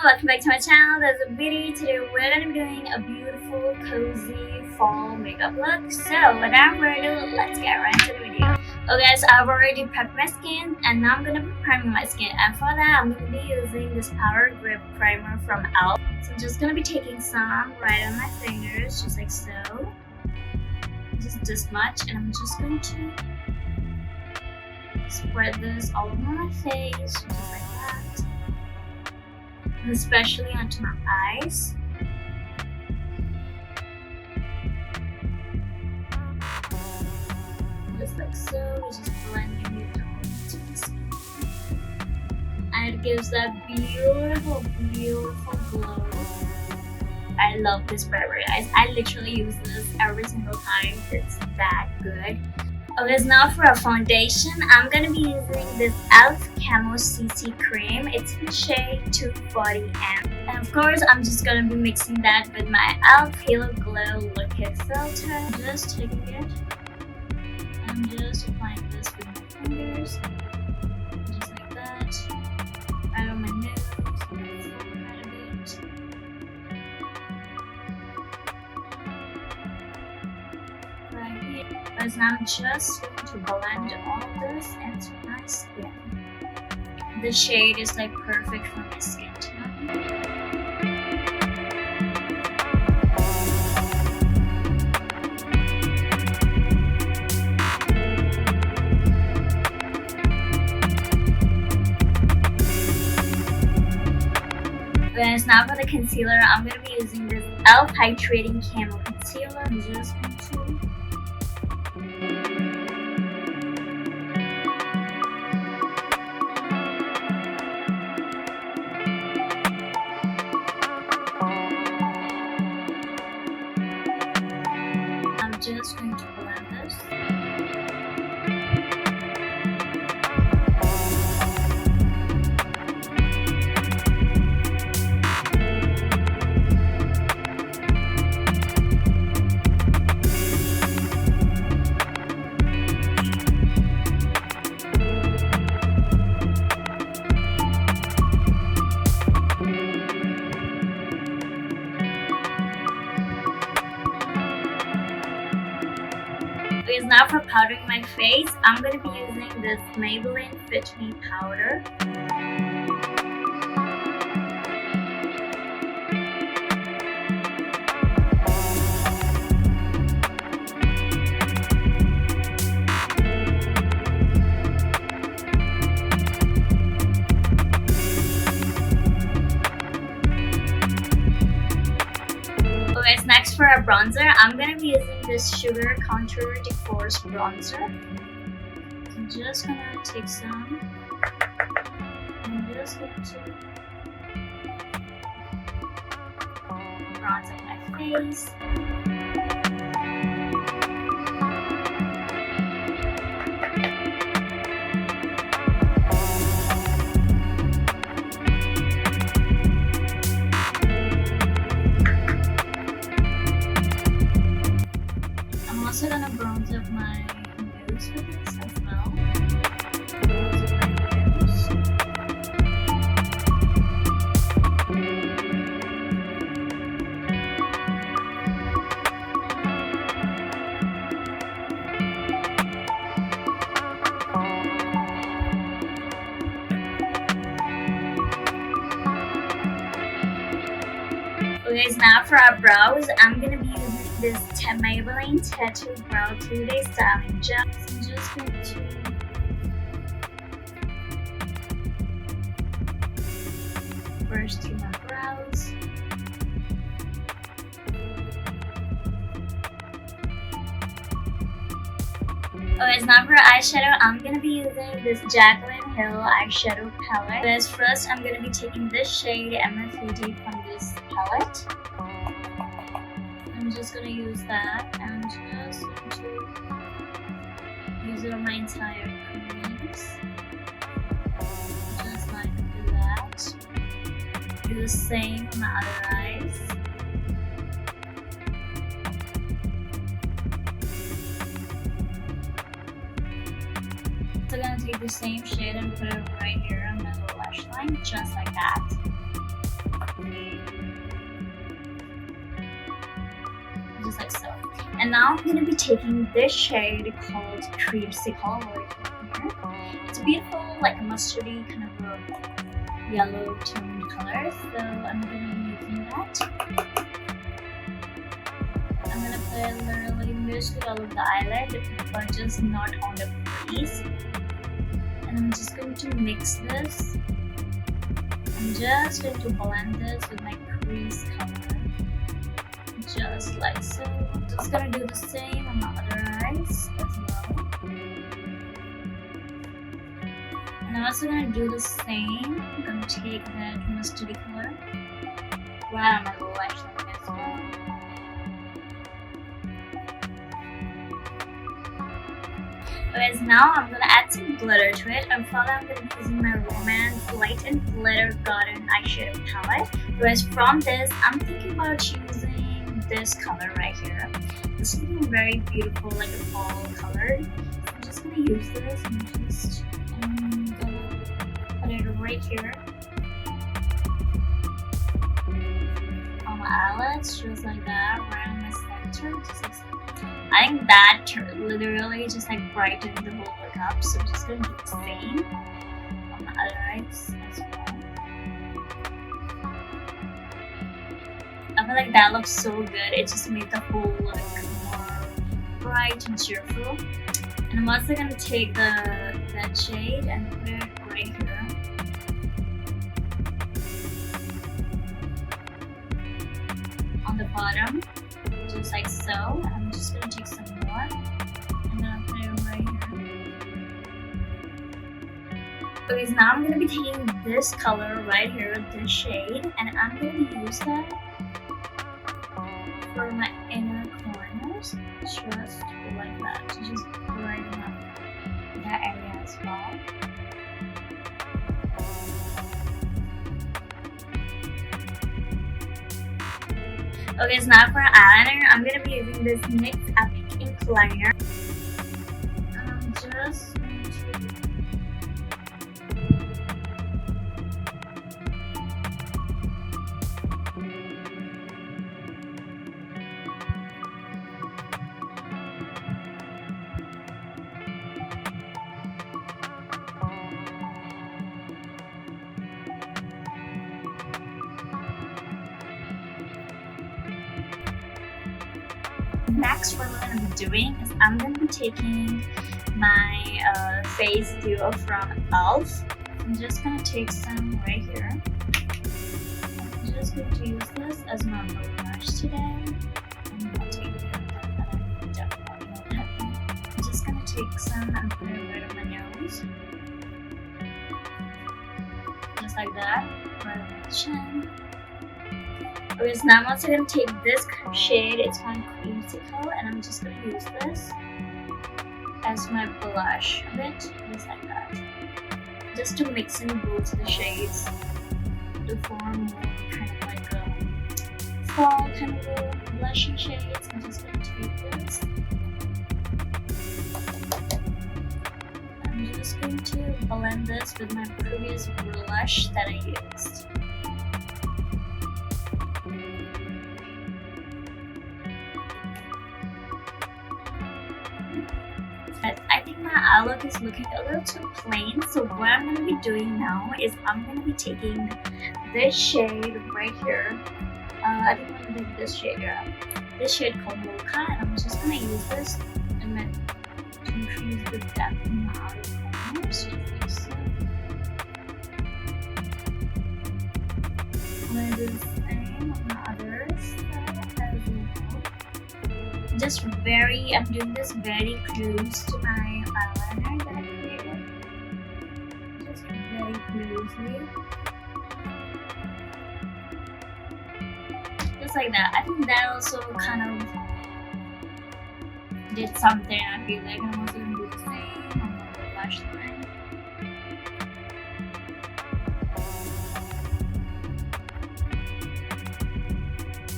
welcome back to my channel. There's a video. Today we're going to be doing a beautiful, cozy fall makeup look. So without further ado, let's get right into the video. Okay guys, I've already prepped my skin and now I'm going to be priming my skin. And for that, I'm going to be using this Powder Grip Primer from e.l.f. So I'm just going to be taking some right on my fingers, just like so. Just this much, and I'm just going to spread this all over my face, just like that. And especially onto my eyes. Just like so, just blending it all into the skin. And it gives that beautiful, beautiful glow. I love this primer, guys. I literally use this every single time. It's that good. Okay, so now for a foundation, I'm gonna be using this e.l.f. Camo CC Cream. It's in shade 240M. And of course, I'm just gonna be mixing that with my e.l.f. Halo Glow Liquid Filter. I'm just taking it. I'm just applying this with my fingers. Just like that. Right on my nose. Because now I'm just going to blend all of this into my skin. The shade is like perfect for my skin tone. Guys, now for the concealer, I'm going to be using this e.l.f. Hydrating Camo Concealer. I'm just going to just going to blend this. Because now for powdering my face, I'm going to be using this Maybelline Fit Me powder. Okay, so next for a bronzer, I'm going to be using this Sugar Contour de Force bronzer. I'm just going to take some. I'm just going to bronze up my face. I'm also gonna bronze up my nose with this as well. Bronze up my nose. Okay, so now for our brows, I'm gonna be using this Maybelline Tattoo Brow 2-Day Styling Gel. So I'm just going to brush through my brows. Okay, so now for eyeshadow, I'm going to be using this Jaclyn Hill eyeshadow palette. But first, I'm going to be taking this shade MF3D from this palette. I'm just going to use that and just going to use it on my entire crease. Just like that. Do the same on my other eyes. So I'm going to take the same shade and put it right here on my little lash line, just like that. And now I'm going to be taking this shade called Creamsicle right here. It's a beautiful, like a mustardy kind of a yellow toned color, so I'm going to be using that. I'm going to put literally mostly all of the eyelid, but just not on the crease. And I'm just going to mix this. I'm just going to blend this with my crease color. Just like so. Just gonna do the same on my other eyes as well. And I'm also gonna do the same. I'm gonna take that mustardy color right on my lash line as well. Okay, so now I'm gonna add some glitter to it. And for that, I'm gonna be using my Romance Light and Glitter Garden eyeshadow palette. Whereas from this, I'm thinking about using this color right here. This is looking very beautiful, like a fall color. So I'm just gonna use this and just put it right here on my eyelids, just like that, right on my center. Just like so. I think that literally just like brightened the whole look up. So I'm just gonna do the same on my other eyes as well. I feel like that looks so good. It just made the whole look more bright and cheerful. And I'm also gonna take that shade and put it right here. On the bottom, just like so. And I'm just gonna take some more and then I'll put it right here. Okay, so now I'm gonna be taking this color right here, this shade, and I'm gonna use that for my inner corners, just like that, to just brighten up that area as well. Okay, so now for eyeliner, I'm going to be using this NYX Epic Ink Liner. I'm just going to next, what we're going to be doing is I'm going to be taking my face duo from e.l.f. I'm just going to take some right here. I'm just going to use this as my blush today. I'm not taking it, but I definitely won't have it. I'm just going to take some and put it right on my nose. Just like that, right on my chin. Okay, so now I'm also going to take this shade, it's called Creamsicle, and I'm just going to use this as my blush a bit, just like that. Just to mix in both the shades to form more kind of like a fall kind of a blushy shades. I'm just going to take this. I'm just going to blend this with my previous blush that I used. I think my eye look is looking a little too plain, so what I'm going to be doing now is I'm going to be taking this shade right here. I think I'm going to take this shade here. This shade called Mocha, and I'm just going to use this and then to increase the depth in my outer corners, just like so. I'm going to do the same on the other side as well. I'm doing this very close to my eyeliner that I created. Just very closely. Just like that. I think that also kind of did something, I feel like. I'm also going to do the same on my lash line.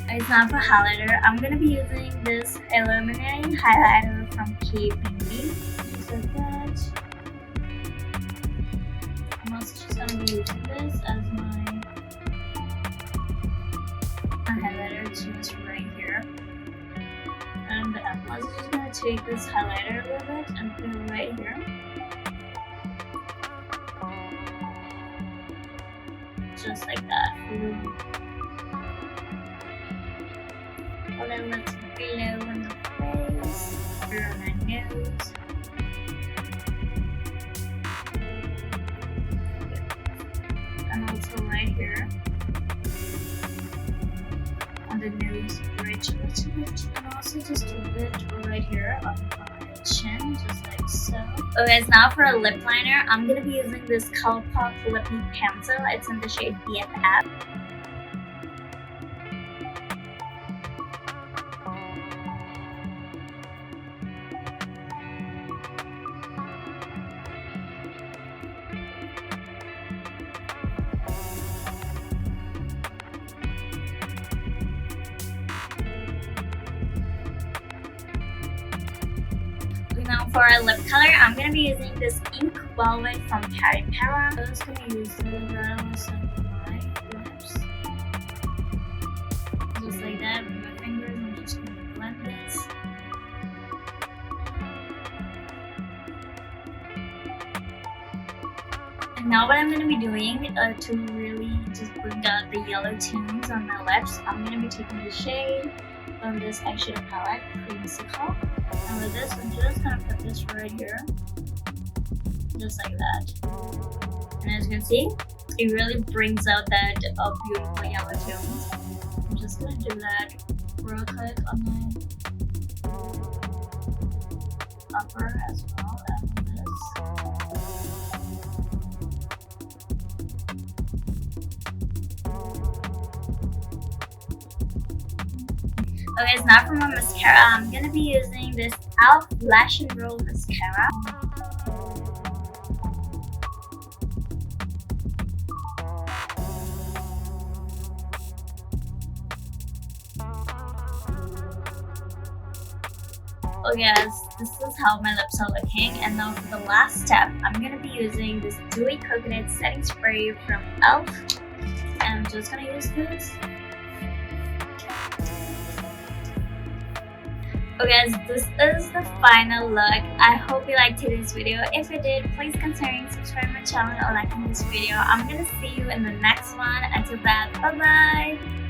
It's not for highlighter. I'm going to be using this illuminating highlighter from K Beauty. Just like that. I'm also just going to be using this as my highlighter just right here. And the upper take this highlighter a little bit and put it right here. Just like that. And then let's glow on the face, or on our nose. And also right here on the nose bridge a little bit, and also just a bit right here on my chin, just like so. Okay, guys, now for a lip liner, I'm gonna be using this Colourpop Lippy Pencil. It's in the shade BFF. Now for our lip color, I'm going to be using this Ink Velvet from Para. I'm just going to use the rose on my lips. Just like that with my fingers. I'm just going to blend this. And now what I'm going to be doing to really just bring out the yellow tones on my lips, I'm going to be taking the shade from this eyeshadow palette, Creamsicle. And with this, I'm just gonna put this right here, just like that. And as you can see, it really brings out that beautiful yellow tones. I'm just gonna do that real quick on my upper as well as this. Okay, so now for my mascara, I'm gonna be using this e.l.f. Lash and Roll Mascara. Okay guys, this is how my lips are looking, and now for the last step, I'm gonna be using this Dewy Coconut Setting Spray from e.l.f. and I'm just gonna use this. Okay guys, this is the final look. I hope you liked today's video. If you did, please consider subscribing my channel or liking this video. I'm gonna see you in the next one. Until then, bye bye.